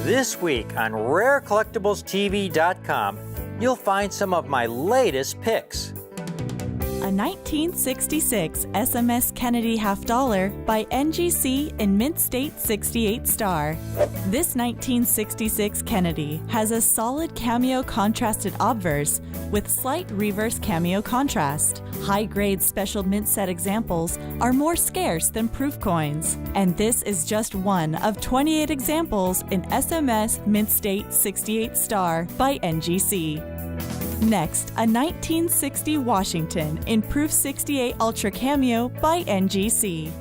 This week on RareCollectiblesTV.com, you'll find some of my latest picks. A 1966 SMS Kennedy half dollar by NGC in mint state 68 star. This 1966 Kennedy has a solid cameo contrasted obverse with slight reverse cameo contrast. High-grade special mint set examples are more scarce than proof coins, and this is just one of 28 examples in SMS mint state 68 star by NGC. Next, a 1960 Washington in Proof 68 Ultra Cameo by NGC.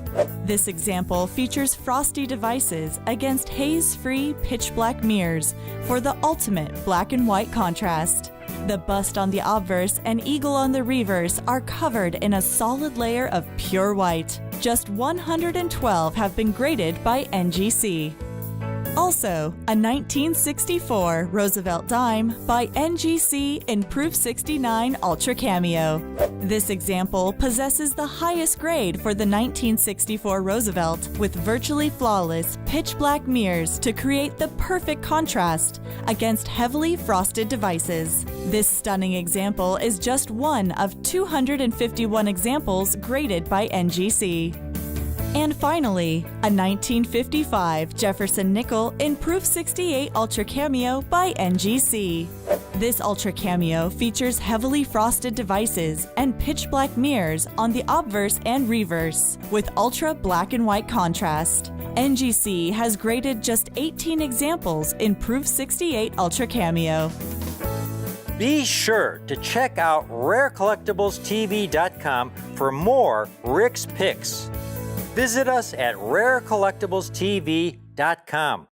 This example features frosty devices against haze-free pitch black mirrors for the ultimate black and white contrast. The bust on the obverse and eagle on the reverse are covered in a solid layer of pure white. Just 112 have been graded by NGC. Also, a 1964 Roosevelt Dime by NGC in Proof 69 Ultra Cameo. This example possesses the highest grade for the 1964 Roosevelt with virtually flawless pitch black mirrors to create the perfect contrast against heavily frosted devices. This stunning example is just one of 251 examples graded by NGC. And finally, a 1955 Jefferson Nickel in Proof 68 Ultra Cameo by NGC. This Ultra Cameo features heavily frosted devices and pitch black mirrors on the obverse and reverse with ultra black and white contrast. NGC has graded just 18 examples in Proof 68 Ultra Cameo. Be sure to check out RareCollectiblesTV.com for more Rick's Picks. Visit us at RareCollectiblesTV.com.